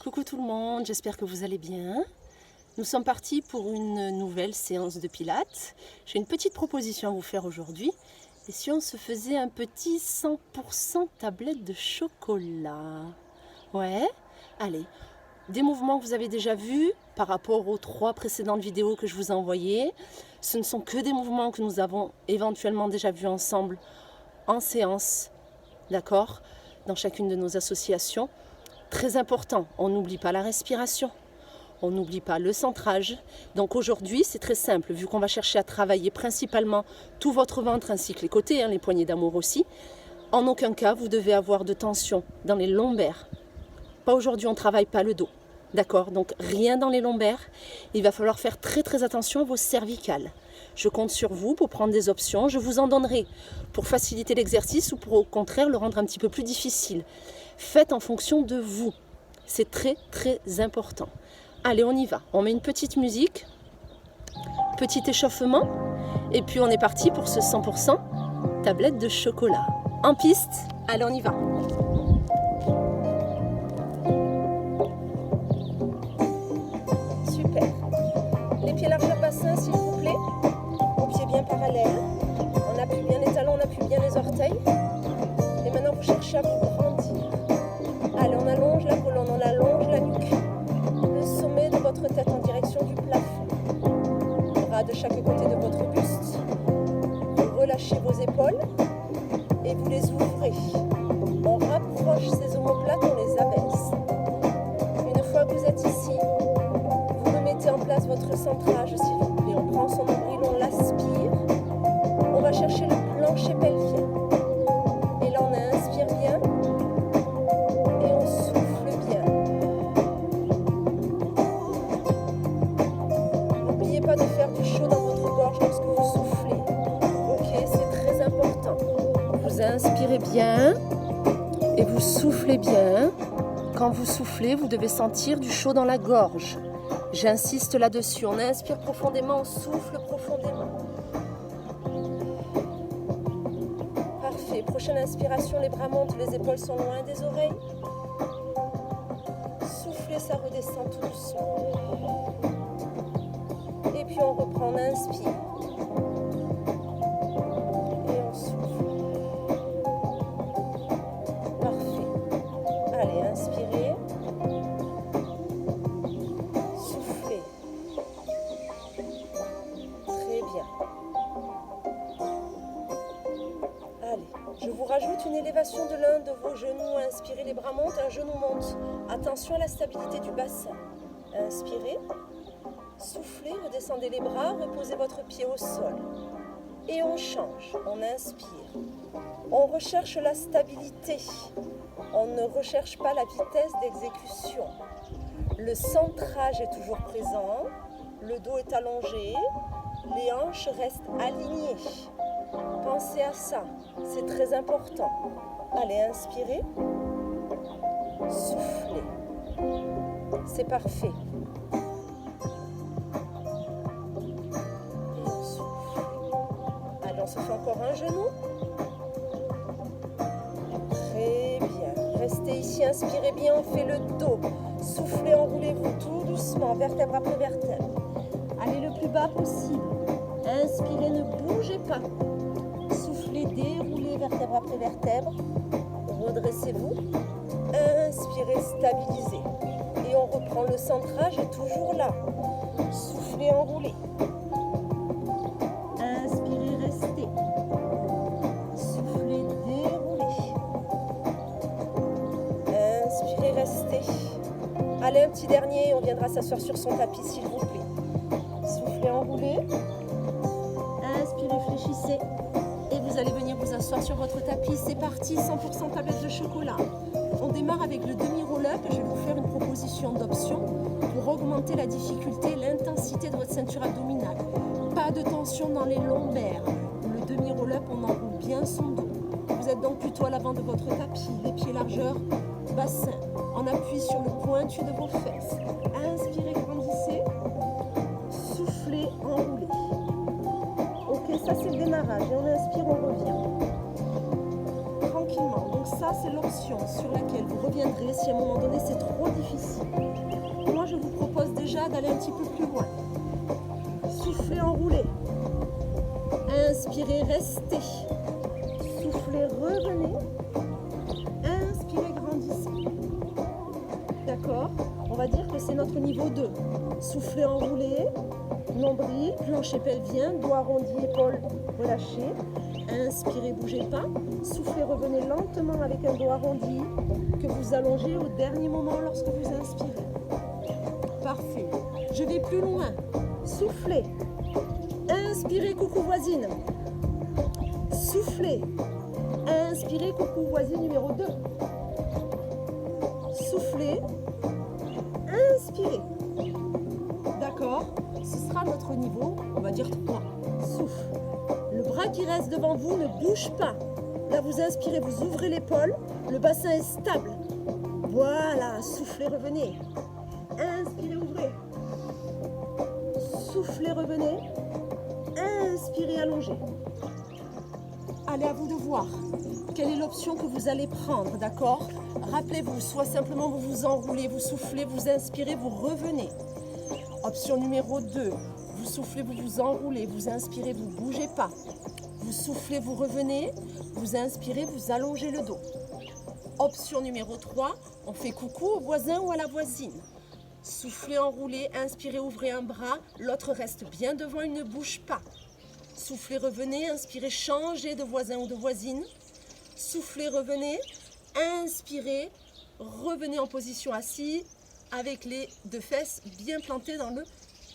Coucou tout le monde, j'espère que vous allez bien. Nous sommes partis pour une nouvelle séance de pilates. J'ai une petite proposition à vous faire aujourd'hui. Et si on se faisait un petit 100% tablette de chocolat? Ouais, allez. Des mouvements que vous avez déjà vus par rapport aux 3 précédentes vidéos que je vous ai envoyées. Ce ne sont que des mouvements que nous avons éventuellement déjà vus ensemble en séance, d'accord, dans chacune de nos associations. Très important, on n'oublie pas la respiration, on n'oublie pas le centrage. Donc aujourd'hui, c'est très simple, vu qu'on va chercher à travailler principalement tout votre ventre ainsi que les côtés, les poignées d'amour aussi. En aucun cas, vous devez avoir de tension dans les lombaires. Pas aujourd'hui, on ne travaille pas le dos. D'accord? Donc rien dans les lombaires. Il va falloir faire très attention à vos cervicales. Je compte sur vous pour prendre des options. Je vous en donnerai pour faciliter l'exercice ou pour au contraire le rendre un petit peu plus difficile. Faites en fonction de vous. C'est très important. Allez, on y va. On met une petite musique, petit échauffement, et puis on est parti pour ce 100% tablette de chocolat. En piste, allez, on y va. Super. Les pieds largeur bassin, s'il vous plaît. Aux pieds bien parallèles. On appuie bien les talons, on appuie bien les orteils. Et maintenant, vous cherchez à vous grandir. Allez, on allonge la colonne, on allonge la nuque. Le sommet de votre tête en direction du plafond. Bras de chaque côté de votre buste. Vous relâchez vos épaules et vous les ouvrez. On rapproche ces omoplates, on les abaisse. Une fois que vous êtes ici, vous remettez en place votre centrage, s'il vous plaît. On prend son nombril, on l'aspire. On va chercher le plancher pelvien. Et là, on inspire bien. Et on souffle bien. N'oubliez pas de faire du chaud dans votre gorge lorsque vous soufflez. Ok, c'est très important. Vous inspirez bien et vous soufflez bien. Quand vous soufflez, vous devez sentir du chaud dans la gorge. J'insiste là-dessus. On inspire profondément, on souffle profondément. Parfait. Prochaine inspiration, les bras montent, les épaules sont loin des oreilles. Soufflez, ça redescend tout doucement. Et puis on reprend, on inspire. Et on souffle. Parfait. Allez, inspirez. Soufflez. Très bien. Allez, je vous rajoute une élévation de l'un de vos genoux. Inspirez, les bras montent, un genou monte. Attention à la stabilité du bassin. Inspirez. Soufflez, redescendez les bras, reposez votre pied au sol. Et on change, on inspire. On recherche la stabilité. On ne recherche pas la vitesse d'exécution. Le centrage est toujours présent. Le dos est allongé. Les hanches restent alignées. Pensez à ça, c'est très important. Allez, inspirez. Soufflez. C'est parfait. On se fait encore un genou. Très bien. Restez ici, inspirez bien, on fait le dos. Soufflez, enroulez-vous tout doucement, vertèbre après vertèbre. Allez le plus bas possible. Inspirez, ne bougez pas. Soufflez, déroulez vertèbre après vertèbre. Redressez-vous. Inspirez, stabilisez. Et on reprend le centrage, est toujours là. Soufflez, enroulez. Restez. Soufflez, déroulez. Inspirez, restez. Allez, un petit dernier, on viendra s'asseoir sur son tapis, s'il vous plaît. Soufflez, enroulez. Inspirez, fléchissez. Et vous allez venir vous asseoir sur votre tapis. C'est parti, 100% tablette de chocolat. On démarre avec le demi-roll-up. Je vais vous faire une proposition d'option pour augmenter la difficulté et l'intensité de votre ceinture abdominale. Pas de tension dans les lombaires. Le demi-roll-up, on enroule bien son dos. Vous êtes donc plutôt à l'avant de votre tapis, les pieds largeur bassin. On appuie sur le pointu de vos fesses. Inspirez, grandissez. Soufflez, enroulez. Ok, ça c'est le démarrage. Et on inspire, on revient. Tranquillement. Donc ça, c'est l'option sur laquelle vous reviendrez si à un moment donné c'est trop difficile. Moi, je vous propose déjà d'aller un petit peu plus loin. Soufflez, enroulez. Inspirez, restez. Soufflez, revenez. Inspirez, grandissez. D'accord? On va dire que c'est notre niveau 2. Soufflez, enroulez. Nombril, plancher pelvien, doigts arrondis, épaules relâchées. Inspirez, bougez pas. Soufflez, revenez lentement avec un dos arrondi que vous allongez au dernier moment lorsque vous inspirez. Parfait. Je vais plus loin. Soufflez. Inspirez, coucou voisine. Soufflez. Inspirez, coucou voisine numéro 2. Soufflez. Inspirez. D'accord? Ce sera notre niveau, on va dire 3. Souffle. Le bras qui reste devant vous ne bouge pas. Là, vous inspirez, vous ouvrez l'épaule. Le bassin est stable. Voilà. Soufflez, revenez. Inspirez, ouvrez. Soufflez, revenez. Inspirez, allongez. Allez, à vous de voir quelle est l'option que vous allez prendre, d'accord? Rappelez-vous, soit simplement vous vous enroulez, vous soufflez, vous inspirez, vous revenez. Option numéro 2, vous soufflez, vous vous enroulez, vous inspirez, vous ne bougez pas. Vous soufflez, vous revenez, vous inspirez, vous allongez le dos. Option numéro 3, on fait coucou au voisin ou à la voisine. Soufflez, enroulez, inspirez, ouvrez un bras, l'autre reste bien devant, il ne bouge pas. Soufflez, revenez, inspirez, changez de voisin ou de voisine. Soufflez, revenez, inspirez, revenez en position assise avec les deux fesses bien plantées dans le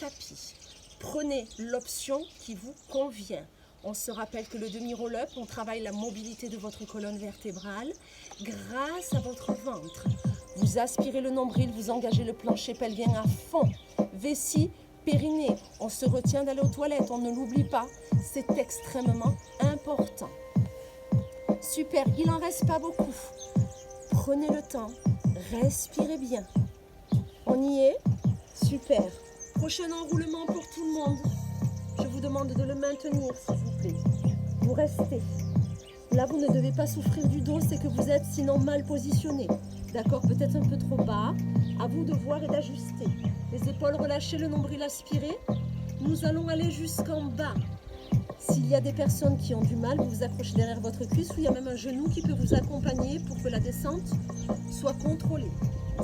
tapis. Prenez l'option qui vous convient. On se rappelle que le demi-roll-up, on travaille la mobilité de votre colonne vertébrale grâce à votre ventre. Vous aspirez le nombril, vous engagez le plancher pelvien à fond. Vessie, périnée, on se retient d'aller aux toilettes, on ne l'oublie pas. C'est extrêmement important. Super, il n'en reste pas beaucoup. Prenez le temps, respirez bien. On y est? Super. Prochain enroulement pour tout le monde. Je vous demande de le maintenir, s'il vous plaît. Vous restez. Là, vous ne devez pas souffrir du dos, c'est que vous êtes sinon mal positionné. D'accord? Peut-être un peu trop bas. À vous de voir et d'ajuster. Les épaules relâchées, le nombril aspiré. Nous allons aller jusqu'en bas. S'il y a des personnes qui ont du mal, vous vous accrochez derrière votre cuisse ou il y a même un genou qui peut vous accompagner pour que la descente soit contrôlée.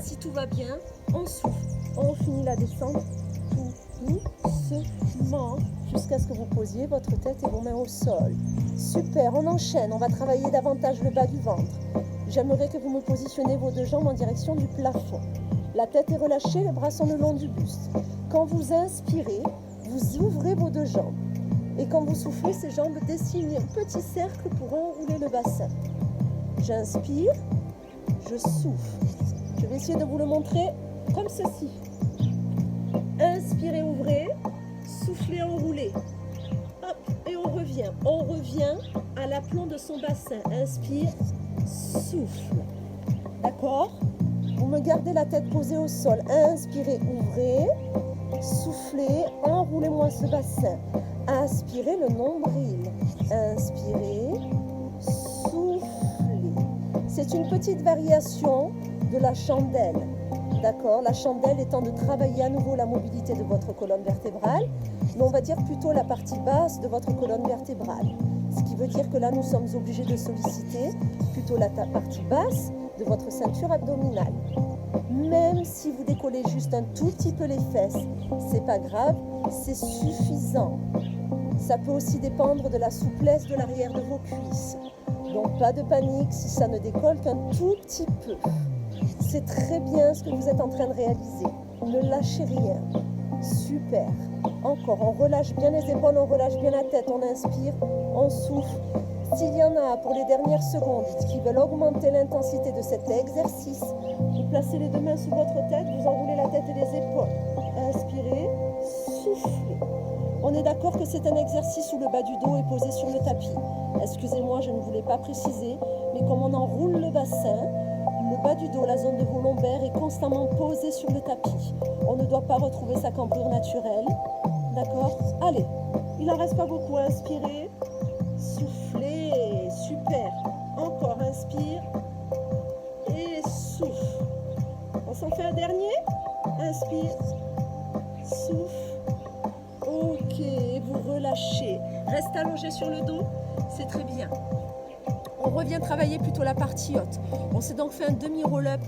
Si tout va bien, on souffle. On finit la descente tout doucement jusqu'à ce que vous posiez votre tête et vos mains au sol. Super, on enchaîne. On va travailler davantage le bas du ventre. J'aimerais que vous me positionnez vos deux jambes en direction du plafond. La tête est relâchée, les bras sont le long du buste. Quand vous inspirez, vous ouvrez vos deux jambes. Et quand vous soufflez, ces jambes dessinent un petit cercle pour enrouler le bassin. J'inspire, je souffle. Je vais essayer de vous le montrer comme ceci. Inspirez, ouvrez, soufflez, enroulez. Hop, et on revient. On revient à l'aplomb de son bassin. Inspire, souffle. D'accord? Vous me gardez la tête posée au sol. Inspirez, ouvrez, soufflez, enroulez-moi ce bassin. Inspirez le nombril. Inspirez, soufflez. C'est une petite variation de la chandelle. D'accord? La chandelle étant de travailler à nouveau la mobilité de votre colonne vertébrale, mais on va dire plutôt la partie basse de votre colonne vertébrale. Ce qui veut dire que là, nous sommes obligés de solliciter plutôt la partie basse de votre ceinture abdominale. Même si vous décollez juste un tout petit peu les fesses, c'est pas grave, c'est suffisant. Ça peut aussi dépendre de la souplesse de l'arrière de vos cuisses. Donc pas de panique si ça ne décolle qu'un tout petit peu. C'est très bien ce que vous êtes en train de réaliser. Ne lâchez rien. Super. Encore, on relâche bien les épaules, on relâche bien la tête, on inspire, on souffle. S'il y en a pour les dernières secondes qui veulent augmenter l'intensité de cet exercice, vous placez les deux mains sous votre tête, vous enroulez la tête et les épaules. Inspirez, soufflez. On est d'accord que c'est un exercice où le bas du dos est posé sur le tapis. Excusez-moi, je ne voulais pas préciser, mais comme on enroule le bassin, le bas du dos, la zone de vos lombaires est constamment posée sur le tapis. On ne doit pas retrouver sa cambrure naturelle. D'accord? Allez, il n'en reste pas beaucoup. Inspirez, soufflez, super. Encore, inspire, s'en fait un dernier. Inspire, souffle. Ok, vous relâchez. Reste allongé sur le dos, c'est très bien. On revient travailler plutôt la partie haute. On s'est donc fait un demi-roll-up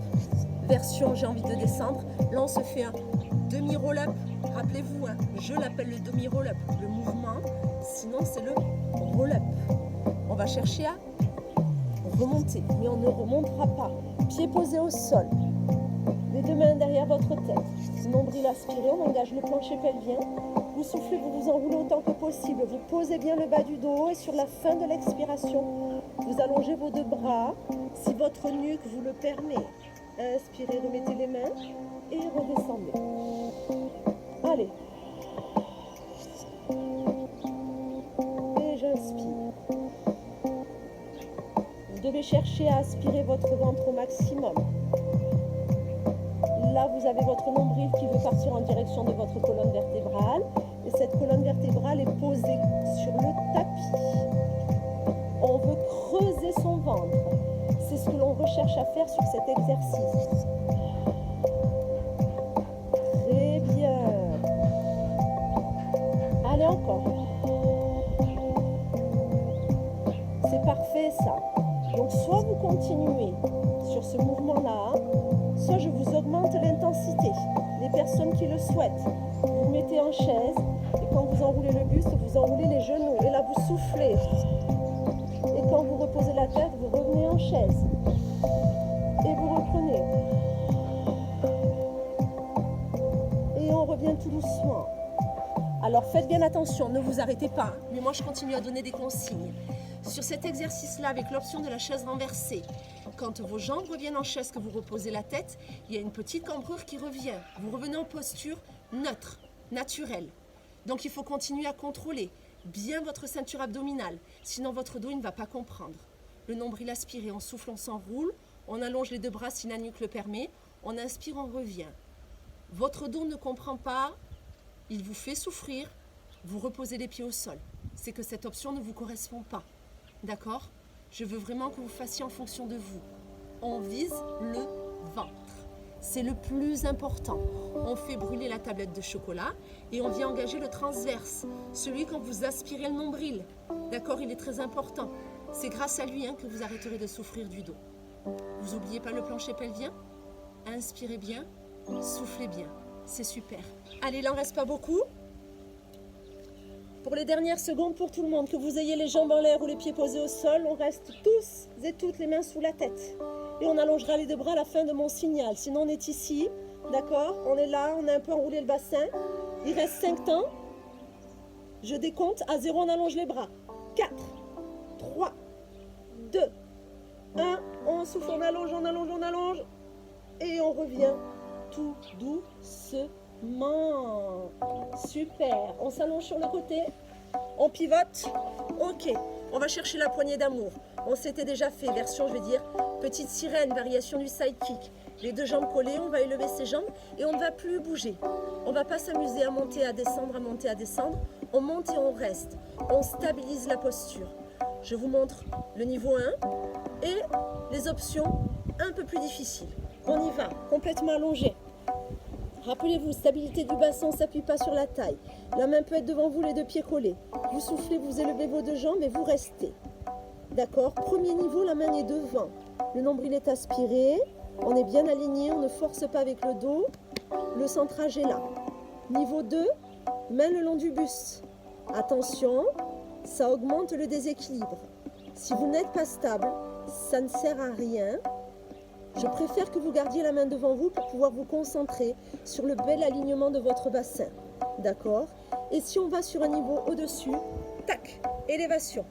version j'ai envie de descendre. Là, on se fait un demi-roll-up. Rappelez-vous, hein, je l'appelle le demi-roll-up. Le mouvement, sinon c'est le roll-up. On va chercher à remonter, mais on ne remontera pas. Pieds posés au sol. Les deux mains derrière votre tête. Nombril aspiré, on engage le plancher pelvien. Vous soufflez, vous vous enroulez autant que possible. Vous posez bien le bas du dos et sur la fin de l'expiration, vous allongez vos deux bras, si votre nuque vous le permet. Inspirez, remettez les mains et redescendez. Allez. Et j'inspire. Vous devez chercher à aspirer votre ventre au maximum. Là, vous avez votre nombril qui veut partir en direction de votre colonne vertébrale. Et cette colonne vertébrale est posée sur le tapis. On veut creuser son ventre. C'est ce que l'on recherche à faire sur cet exercice. Très bien. Allez, encore. C'est parfait, ça. Donc, soit vous continuez sur ce mouvement-là, soit je vous augmente l'intensité. Les personnes qui le souhaitent, vous vous mettez en chaise et quand vous enroulez le buste, vous enroulez les genoux. Et là, vous soufflez. Et quand vous reposez la tête, vous revenez en chaise. Et vous reprenez. Et on revient tout doucement. Alors faites bien attention, ne vous arrêtez pas. Mais moi, je continue à donner des consignes. Sur cet exercice-là, avec l'option de la chaise renversée, quand vos jambes reviennent en chaise, que vous reposez la tête, il y a une petite cambrure qui revient. Vous revenez en posture neutre, naturelle. Donc il faut continuer à contrôler bien votre ceinture abdominale, sinon votre dos il ne va pas comprendre. Le nombril aspiré, on souffle, on s'enroule, on allonge les deux bras si la nuque le permet, on inspire, on revient. Votre dos ne comprend pas, il vous fait souffrir, vous reposez les pieds au sol. C'est que cette option ne vous correspond pas. D'accord? Je veux vraiment que vous fassiez en fonction de vous. On vise le ventre. C'est le plus important. On fait brûler la tablette de chocolat et on vient engager le transverse. Celui quand vous aspirez le nombril. D'accord? Il est très important. C'est grâce à lui que vous arrêterez de souffrir du dos. Vous n'oubliez pas le plancher pelvien? Inspirez bien, soufflez bien. C'est super. Allez, il n'en reste pas beaucoup. Pour les dernières secondes, pour tout le monde, que vous ayez les jambes en l'air ou les pieds posés au sol, on reste tous et toutes les mains sous la tête. Et on allongera les deux bras à la fin de mon signal. Sinon, on est ici, d'accord? On est là, on a un peu enroulé le bassin. Il reste 5 temps. Je décompte. À 0, on allonge les bras. 4, 3, 2, 1. On souffle, on allonge, on allonge, on allonge. Et on revient tout doucement. Super. On s'allonge sur le côté. On pivote. Ok. On va chercher la poignée d'amour. On s'était déjà fait, version, je vais dire, petite sirène, variation du sidekick. Les deux jambes collées, on va élever ses jambes et on ne va plus bouger. On ne va pas s'amuser à monter, à descendre, à monter, à descendre. On monte et on reste. On stabilise la posture. Je vous montre le niveau 1 et les options un peu plus difficiles. On y va, complètement allongé. Rappelez-vous, stabilité du bassin, on ne s'appuie pas sur la taille. La main peut être devant vous, les deux pieds collés. Vous soufflez, vous élevez vos deux jambes et vous restez. D'accord? Premier niveau, la main est devant. Le nombril est aspiré. On est bien aligné, on ne force pas avec le dos. Le centrage est là. Niveau 2, main le long du buste. Attention, ça augmente le déséquilibre. Si vous n'êtes pas stable, ça ne sert à rien. Je préfère que vous gardiez la main devant vous pour pouvoir vous concentrer sur le bel alignement de votre bassin. D'accord? Et si on va sur un niveau au-dessus, tac, élévation.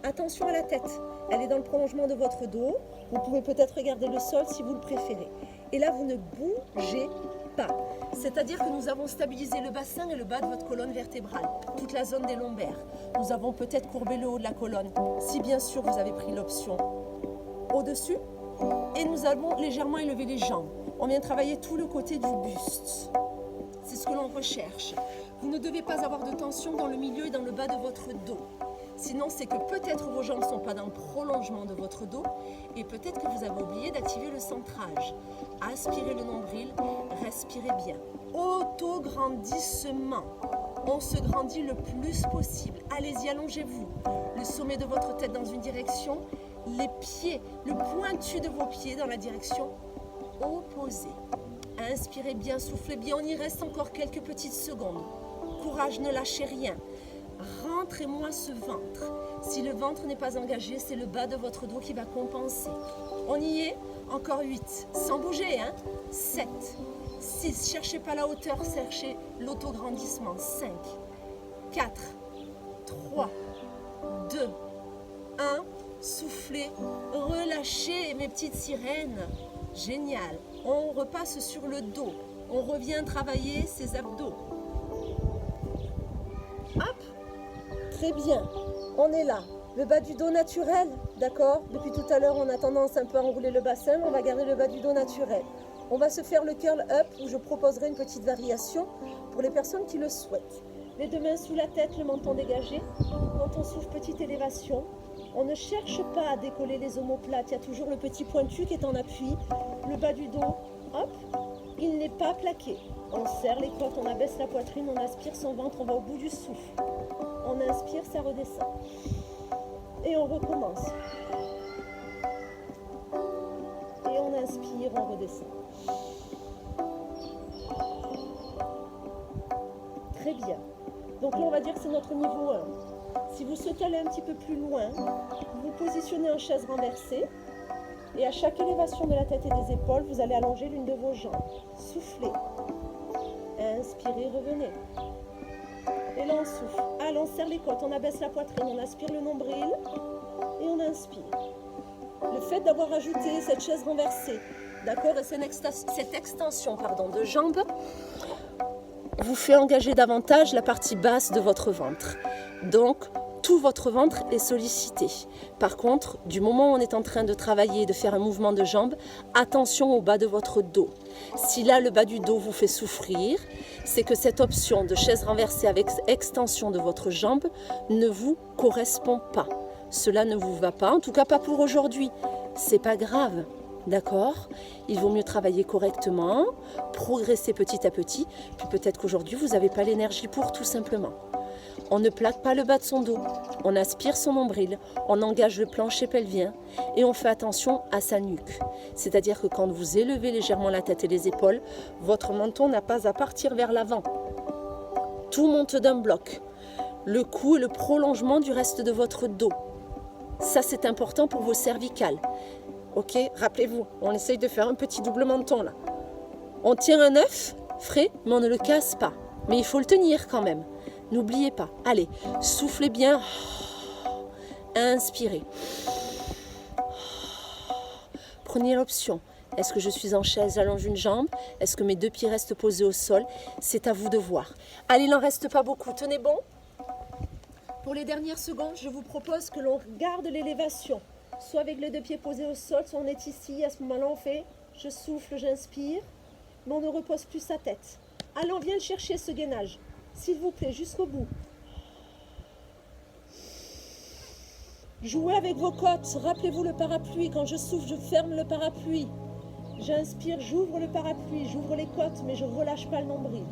Attention à la tête. Elle est dans le prolongement de votre dos. Vous pouvez peut-être regarder le sol si vous le préférez. Et là, vous ne bougez pas. C'est-à-dire que nous avons stabilisé le bassin et le bas de votre colonne vertébrale, toute la zone des lombaires. Nous avons peut-être courbé le haut de la colonne, si bien sûr vous avez pris l'option au-dessus. Et nous avons légèrement élevé les jambes. On vient travailler tout le côté du buste. C'est ce que l'on recherche. Vous ne devez pas avoir de tension dans le milieu et dans le bas de votre dos. Sinon, c'est que peut-être vos jambes ne sont pas dans le prolongement de votre dos et peut-être que vous avez oublié d'activer le centrage. Aspirez le nombril, respirez bien. Autograndissement. On se grandit le plus possible. Allez-y, allongez-vous. Le sommet de votre tête dans une direction, les pieds, le pointu de vos pieds dans la direction opposée. Inspirez bien, soufflez bien. On y reste encore quelques petites secondes. Courage, ne lâchez rien. Rentrez-moi ce ventre. Si le ventre n'est pas engagé, c'est le bas de votre dos qui va compenser. On y est. Encore 8. Sans bouger, hein. 7. 6. Cherchez pas la hauteur, cherchez l'autograndissement. 5. 4. 3. 2. 1. Soufflez. Relâchez mes petites sirènes. Génial. On repasse sur le dos. On revient travailler ses abdos. Hop. Très bien. On est là. Le bas du dos naturel, d'accord? Depuis tout à l'heure, on a tendance un peu à enrouler le bassin. On va garder le bas du dos naturel. On va se faire le curl up où je proposerai une petite variation pour les personnes qui le souhaitent. Les deux mains sous la tête, le menton dégagé. Quand on souffle, petite élévation. On ne cherche pas à décoller les omoplates. Il y a toujours le petit pointu qui est en appui. Le bas du dos, hop, il n'est pas plaqué. On serre les côtes, on abaisse la poitrine, on aspire son ventre, on va au bout du souffle. On inspire, ça redescend. Et on recommence. Et on inspire, on redescend. Très bien. Donc là, on va dire que c'est notre niveau 1. Si vous souhaitez aller un petit peu plus loin, vous vous positionnez en chaise renversée. Et à chaque élévation de la tête et des épaules, vous allez allonger l'une de vos jambes. Soufflez. Inspirez, revenez. Et là, on souffle. Allez, on serre les côtes, on abaisse la poitrine, on aspire le nombril et on inspire. Le fait d'avoir ajouté cette chaise renversée, d'accord, et cette extension de jambes, vous fait engager davantage la partie basse de votre ventre. Donc, tout votre ventre est sollicité. Par contre, du moment où on est en train de travailler, de faire un mouvement de jambes, attention au bas de votre dos. Si là, le bas du dos vous fait souffrir, c'est que cette option de chaise renversée avec extension de votre jambe ne vous correspond pas. Cela ne vous va pas, en tout cas pas pour aujourd'hui. C'est pas grave, d'accord? Il vaut mieux travailler correctement, progresser petit à petit, puis peut-être qu'aujourd'hui, vous n'avez pas l'énergie pour, tout simplement. On ne plaque pas le bas de son dos, on aspire son nombril, on engage le plancher pelvien et on fait attention à sa nuque. C'est-à-dire que quand vous élevez légèrement la tête et les épaules, votre menton n'a pas à partir vers l'avant. Tout monte d'un bloc. Le cou est le prolongement du reste de votre dos. Ça, c'est important pour vos cervicales. Ok, rappelez-vous, on essaye de faire un petit double menton là. On tient un œuf frais, mais on ne le casse pas. Mais il faut le tenir quand même. N'oubliez pas. Allez, soufflez bien. Inspirez. Prenez l'option. Est-ce que je suis en chaise, j'allonge une jambe? Est-ce que mes deux pieds restent posés au sol? C'est à vous de voir. Allez, il n'en reste pas beaucoup. Tenez bon. Pour les dernières secondes, je vous propose que l'on garde l'élévation. Soit avec les deux pieds posés au sol, soit on est ici. À ce moment-là, on fait, je souffle, j'inspire. Mais on ne repose plus sa tête. Allez, on vient chercher ce gainage. S'il vous plaît, jusqu'au bout. Jouez avec vos côtes. Rappelez-vous le parapluie. Quand je souffle, je ferme le parapluie. J'inspire, j'ouvre le parapluie, j'ouvre les côtes, mais je ne relâche pas le nombril.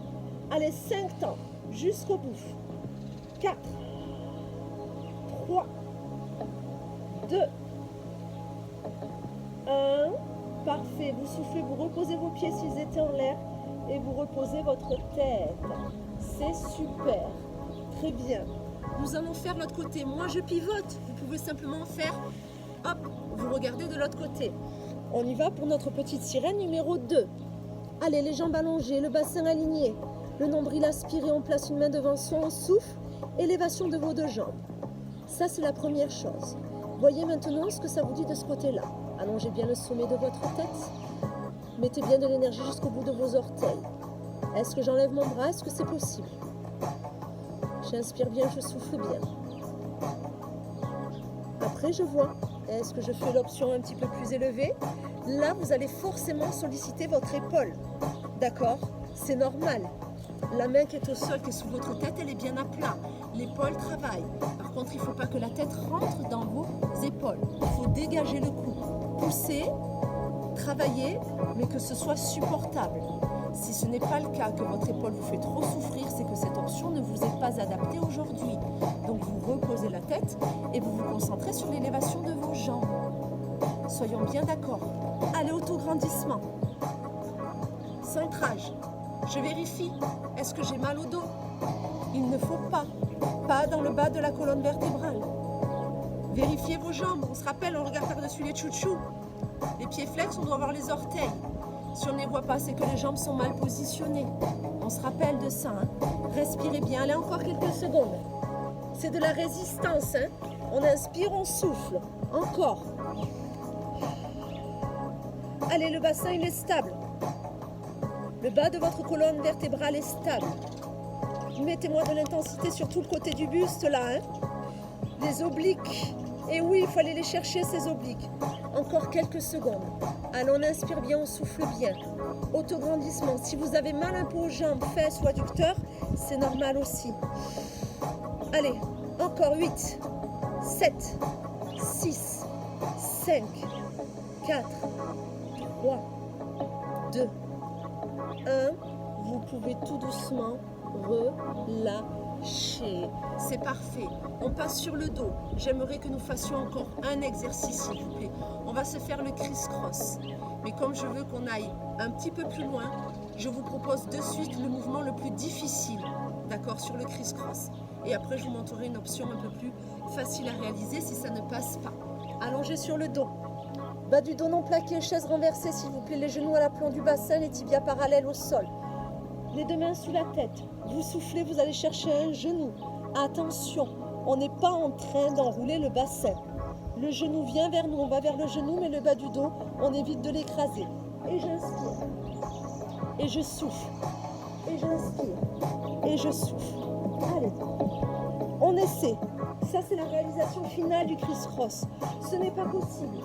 Allez, 5 temps, jusqu'au bout. 4, 3, 2, 1. Parfait. Vous soufflez, vous reposez vos pieds s'ils étaient en l'air et vous reposez votre tête. C'est super. Très bien. Nous allons faire l'autre côté. Moi, je pivote. Vous pouvez simplement faire, hop, vous regardez de l'autre côté. On y va pour notre petite sirène numéro 2. Allez, les jambes allongées, le bassin aligné, le nombril aspiré, on place une main devant soi, on souffle, élévation de vos deux jambes. Ça, c'est la première chose. Voyez maintenant ce que ça vous dit de ce côté-là. Allongez bien le sommet de votre tête. Mettez bien de l'énergie jusqu'au bout de vos orteils. Est-ce que j'enlève mon bras? Est-ce que c'est possible? J'inspire bien, je souffle bien. Après, je vois. Est-ce que je fais l'option un petit peu plus élevée? Là, vous allez forcément solliciter votre épaule. D'accord? C'est normal. La main qui est au sol, qui est sous votre tête, elle est bien à plat. L'épaule travaille. Par Par contre, il ne faut pas que la tête rentre dans vos épaules. Il faut dégager le cou. Pousser, travailler, mais que ce soit supportable. Si ce n'est pas le cas, que votre épaule vous fait trop souffrir, c'est que cette option ne vous est pas adaptée aujourd'hui. Donc vous reposez la tête et vous vous concentrez sur l'élévation de vos jambes. Soyons bien d'accord. Allez, autograndissement. Centrage. Je vérifie. Est-ce que j'ai mal au dos? Il ne faut pas. Pas dans le bas de la colonne vertébrale. Vérifiez vos jambes. On se rappelle, on regarde par-dessus les chouchous. Les pieds flex, on doit voir les orteils. Si on ne les voit pas, c'est que les jambes sont mal positionnées. On se rappelle de ça. Hein. Respirez bien. Allez, encore quelques secondes. C'est de la résistance. Hein. On inspire, on souffle. Encore. Allez, le bassin, il est stable. Le bas de votre colonne vertébrale est stable. Mettez-moi de l'intensité sur tout le côté du buste, là. Hein. Les obliques. Et oui, il faut aller les chercher, ces obliques. Encore quelques secondes. Allez, on inspire bien, on souffle bien. Autograndissement. Si vous avez mal un peu aux jambes, fesses ou adducteurs, c'est normal aussi. Allez, encore 8, 7, 6, 5, 4, 3, 2, 1. Vous pouvez tout doucement relâcher. C'est parfait. On passe sur le dos. J'aimerais que nous fassions encore un exercice, s'il vous plaît. On va se faire le criss-cross. Mais comme je veux qu'on aille un petit peu plus loin, je vous propose de suite le mouvement le plus difficile, d'accord, sur le criss-cross. Et après, je vous montrerai une option un peu plus facile à réaliser si ça ne passe pas. Allongé sur le dos. Bas du dos non plaqué, chaise renversée, s'il vous plaît. Les genoux à l'aplomb du bassin, les tibias parallèles au sol. Les deux mains sous la tête. Vous soufflez, vous allez chercher un genou. Attention, on n'est pas en train d'enrouler le bassin. Le genou vient vers nous, on va vers le genou, mais le bas du dos, on évite de l'écraser. Et j'inspire. Et je souffle. Et j'inspire. Et je souffle. Allez, on essaie. Ça, c'est la réalisation finale du criss-cross. Ce n'est pas possible.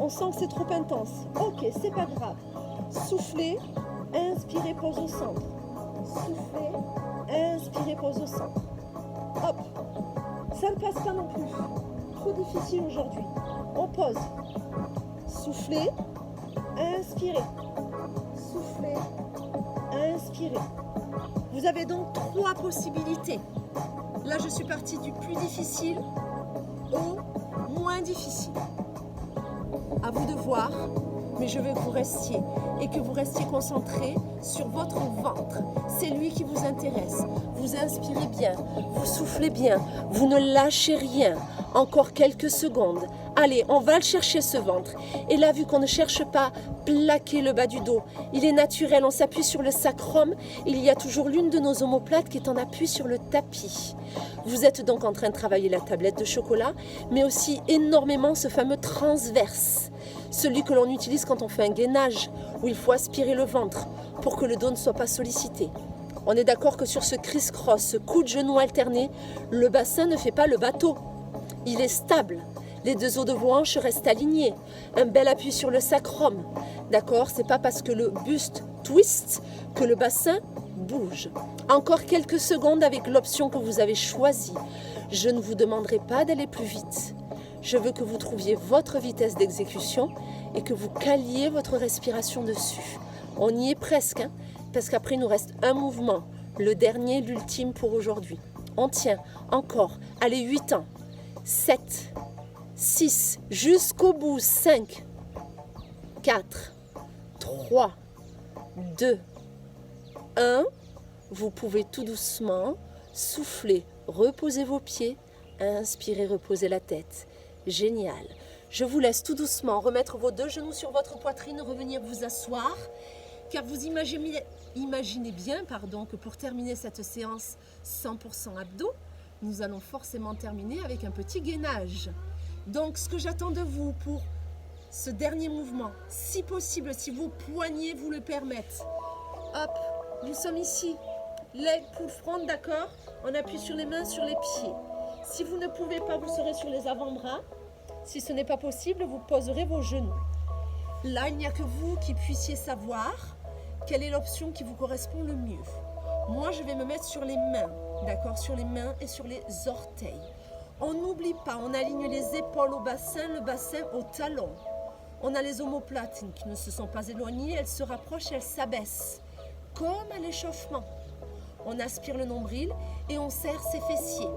On sent que c'est trop intense. Ok, c'est pas grave. Soufflez, inspirez, pause au centre. Soufflez, inspirez, pause au centre. Hop, ça ne passe pas non plus. Trop difficile aujourd'hui. On pose. Soufflez, inspirez. Soufflez, inspirez. Vous avez donc 3 possibilités. Là, je suis partie du plus difficile au moins difficile. À vous de voir, mais je veux que vous restiez et que vous restiez concentré sur votre ventre. C'est lui qui vous intéresse. Vous inspirez bien, vous soufflez bien, vous ne lâchez rien. Encore quelques secondes. Allez, on va le chercher ce ventre. Et là, vu qu'on ne cherche pas plaquer le bas du dos, il est naturel, on s'appuie sur le sacrum. Il y a toujours l'une de nos omoplates qui est en appui sur le tapis. Vous êtes donc en train de travailler la tablette de chocolat, mais aussi énormément ce fameux transverse. Celui que l'on utilise quand on fait un gainage, où il faut aspirer le ventre pour que le dos ne soit pas sollicité. On est d'accord que sur ce criss-cross, ce coup de genou alterné, le bassin ne fait pas le bateau. Il est stable. Les deux os de vos hanches restent alignés. Un bel appui sur le sacrum. D'accord? C'est pas parce que le buste twist que le bassin bouge. Encore quelques secondes avec l'option que vous avez choisie. Je ne vous demanderai pas d'aller plus vite. Je veux que vous trouviez votre vitesse d'exécution et que vous caliez votre respiration dessus. On y est presque, hein, parce qu'après il nous reste un mouvement, le dernier, l'ultime pour aujourd'hui. On tient encore. Allez, 8 ans. 7, 6, jusqu'au bout, 5, 4, 3, 2, 1. Vous pouvez tout doucement souffler, reposer vos pieds, inspirez, reposez la tête. Génial. Je vous laisse tout doucement remettre vos 2 genoux sur votre poitrine, revenir vous asseoir, car vous imaginez bien que pour terminer cette séance 100% abdos, nous allons forcément terminer avec un petit gainage. Donc, ce que j'attends de vous pour ce dernier mouvement, si possible, si vos poignets vous le permettent, hop, nous sommes ici, leg pull front, d'accord? On appuie sur les mains, sur les pieds. Si vous ne pouvez pas, vous serez sur les avant-bras. Si ce n'est pas possible, vous poserez vos genoux. Là, il n'y a que vous qui puissiez savoir quelle est l'option qui vous correspond le mieux. Moi, je vais me mettre sur les mains, d'accord? Sur les mains et sur les orteils. On n'oublie pas, on aligne les épaules au bassin, le bassin au talon. On a les omoplates qui ne se sont pas éloignées, elles se rapprochent, elles s'abaissent, comme à l'échauffement. On aspire le nombril et on serre ses fessiers.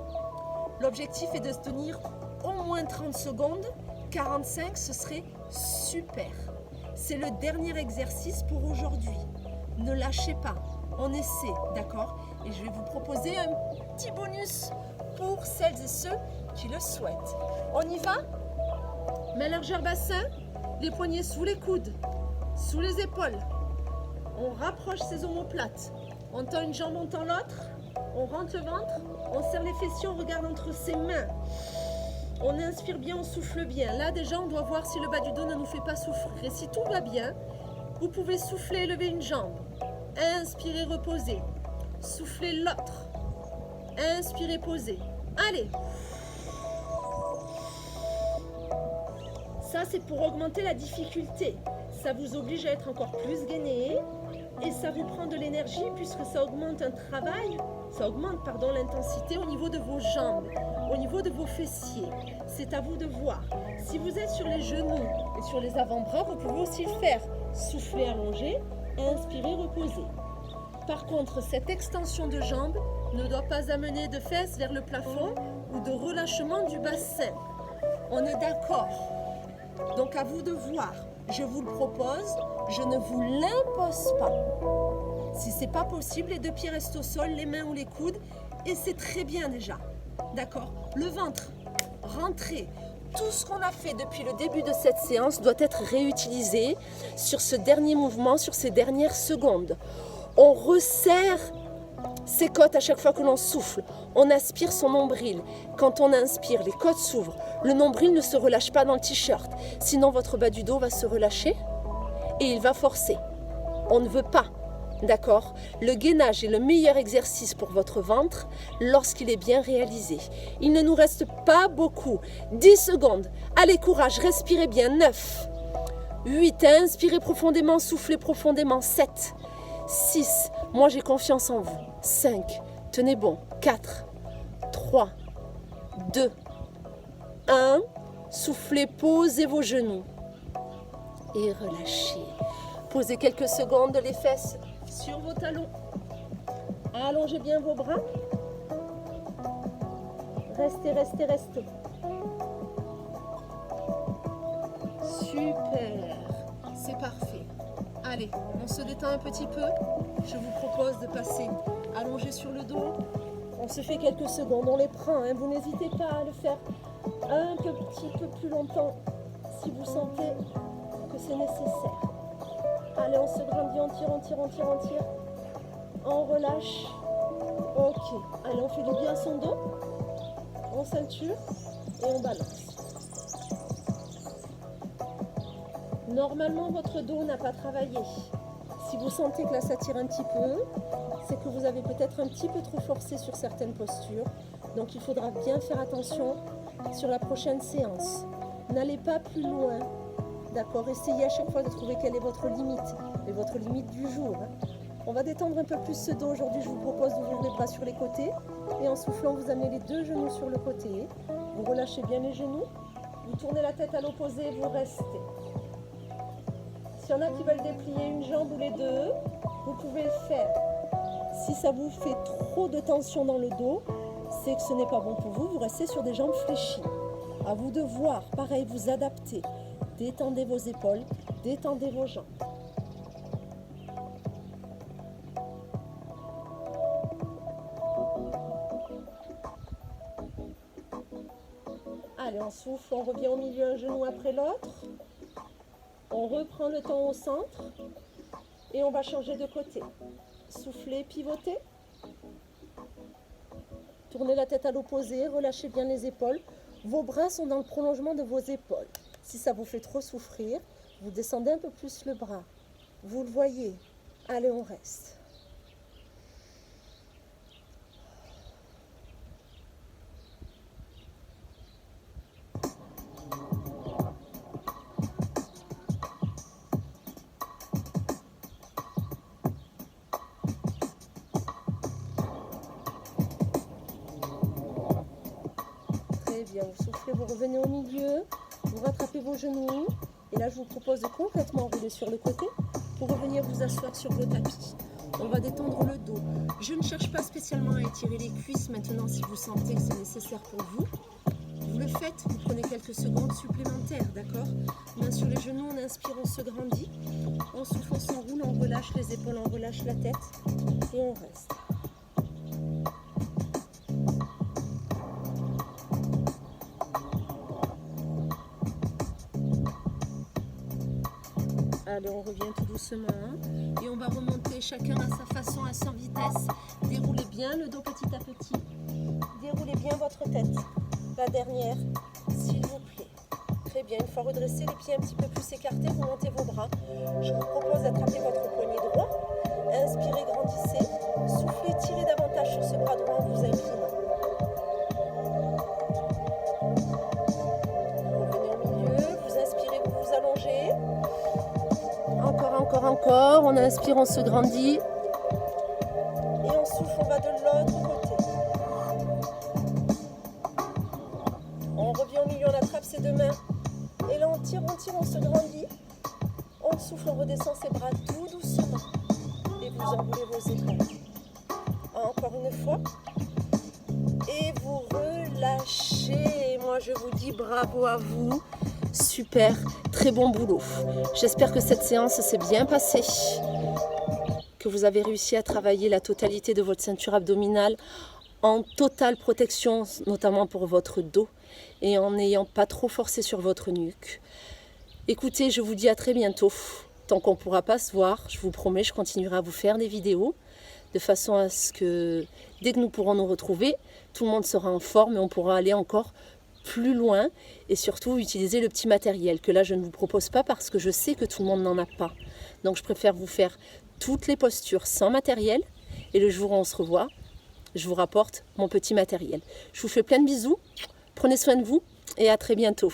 L'objectif est de se tenir au moins 30 secondes, 45 ce serait super. C'est le dernier exercice pour aujourd'hui. Ne lâchez pas, on essaie, d'accord? Et je vais vous proposer un petit bonus pour celles et ceux qui le souhaitent. On y va? Main largeur bassin, les poignets sous les coudes, sous les épaules. On rapproche ses omoplates. On tend une jambe, on tend l'autre. On rentre le ventre, on serre les fessiers, on regarde entre ses mains. On inspire bien, on souffle bien. Là, déjà, on doit voir si le bas du dos ne nous fait pas souffrir. Et si tout va bien, vous pouvez souffler et lever une jambe. Inspirez, reposez. Soufflez l'autre. Inspirez, posez. Allez. Ça, c'est pour augmenter la difficulté. Ça vous oblige à être encore plus gainé. Et ça vous prend de l'énergie puisque ça augmente l'intensité au niveau de vos jambes, au niveau de vos fessiers. C'est à vous de voir. Si vous êtes sur les genoux et sur les avant-bras, vous pouvez aussi le faire. Soufflez, allongez, inspirez, reposez. Par contre, cette extension de jambes ne doit pas amener de fesses vers le plafond ou de relâchement du bassin. On est d'accord? Donc à vous de voir. Je vous le propose, je ne vous l'impose pas. Si ce n'est pas possible, les deux pieds restent au sol, les mains ou les coudes, et c'est très bien déjà. D'accord? Le ventre, rentrez. Tout ce qu'on a fait depuis le début de cette séance doit être réutilisé sur ce dernier mouvement, sur ces dernières secondes. On resserre ses côtes à chaque fois que l'on souffle. On aspire son nombril. Quand on inspire, les côtes s'ouvrent. Le nombril ne se relâche pas dans le t-shirt. Sinon, votre bas du dos va se relâcher et il va forcer. On ne veut pas. D'accord? Le gainage est le meilleur exercice pour votre ventre lorsqu'il est bien réalisé. Il ne nous reste pas beaucoup. 10 secondes. Allez, courage, respirez bien. 9, 8, inspirez profondément, soufflez profondément. 7, 6, moi j'ai confiance en vous. 5, tenez bon. 4, 3, 2, 1. Soufflez, posez vos genoux et relâchez. Posez quelques secondes les fesses sur vos talons. Allongez bien vos bras. Restez, restez, restez. Super. C'est parfait. Allez, on se détend un petit peu. Je vous propose de passer allongé sur le dos. On se fait quelques secondes, on les prend. Vous n'hésitez pas à le faire un petit peu plus longtemps si vous sentez que c'est nécessaire. Allez, on se grandit, on tire, on tire, on tire, on tire. On relâche. Ok. Allez, on fait du bien à son dos. On ceinture et on balance. Normalement, votre dos n'a pas travaillé. Si vous sentez que là, ça tire un petit peu, c'est que vous avez peut-être un petit peu trop forcé sur certaines postures. Donc, il faudra bien faire attention sur la prochaine séance. N'allez pas plus loin. D'accord? Essayez à chaque fois de trouver quelle est votre limite, et votre limite du jour. On va détendre un peu plus ce dos. Aujourd'hui, je vous propose d'ouvrir les bras sur les côtés. Et en soufflant, vous amenez les deux genoux sur le côté. Vous relâchez bien les genoux. Vous tournez la tête à l'opposé et vous restez. S'il y en a qui veulent déplier une jambe ou les deux, vous pouvez le faire. Si ça vous fait trop de tension dans le dos, c'est que ce n'est pas bon pour vous. Vous restez sur des jambes fléchies. À vous de voir. Pareil, vous adaptez. Détendez vos épaules, détendez vos jambes. Allez, on souffle, on revient au milieu, un genou après l'autre. On reprend le temps au centre et on va changer de côté. Soufflez, pivotez. Tournez la tête à l'opposé, relâchez bien les épaules. Vos bras sont dans le prolongement de vos épaules. Si ça vous fait trop souffrir, vous descendez un peu plus le bras. Vous le voyez. Allez, on reste. Très bien. Vous soufflez, vous revenez au milieu, vous rattrapez vos genoux. Et là, je vous propose de complètement rouler sur le côté pour revenir vous asseoir sur le tapis. On va détendre le dos. Je ne cherche pas spécialement à étirer les cuisses maintenant si vous sentez que c'est nécessaire pour vous. Vous le faites, vous prenez quelques secondes supplémentaires, d'accord? Main sur les genoux, on inspire, on se grandit. On souffle, on s'enroule, on relâche les épaules, on relâche la tête et on reste. Allez, on revient tout doucement et on va remonter chacun à sa façon, à sa vitesse. Déroulez bien le dos petit à petit. Déroulez bien votre tête. La dernière, s'il vous plaît. Très bien. Une fois redressé, les pieds un petit peu plus écartés, vous montez vos bras. Je vous propose d'attraper votre poignet droit. Inspirez, grandissez. Soufflez, tirez davantage sur ce bras droit en vous inclinant. Revenez au milieu. Vous inspirez, vous vous allongez. Encore. On inspire, on se grandit. Et on souffle, on va de l'autre côté. On revient au milieu, on attrape ses deux mains. Et là, on tire, on se grandit. On souffle, on redescend ses bras tout doucement. Et vous enroulez vos épaules. Encore une fois. Et vous relâchez. Et moi, je vous dis bravo à vous. Super, très bon boulot. J'espère que cette séance s'est bien passée, que vous avez réussi à travailler la totalité de votre ceinture abdominale en totale protection, notamment pour votre dos, et en n'ayant pas trop forcé sur votre nuque. Écoutez, je vous dis à très bientôt. Tant qu'on ne pourra pas se voir, je vous promets, je continuerai à vous faire des vidéos, de façon à ce que, dès que nous pourrons nous retrouver, tout le monde sera en forme et on pourra aller encore plus loin et surtout utiliser le petit matériel que là je ne vous propose pas parce que je sais que tout le monde n'en a pas. Donc je préfère vous faire toutes les postures sans matériel et le jour où on se revoit, je vous rapporte mon petit matériel. Je vous fais plein de bisous, prenez soin de vous et à très bientôt.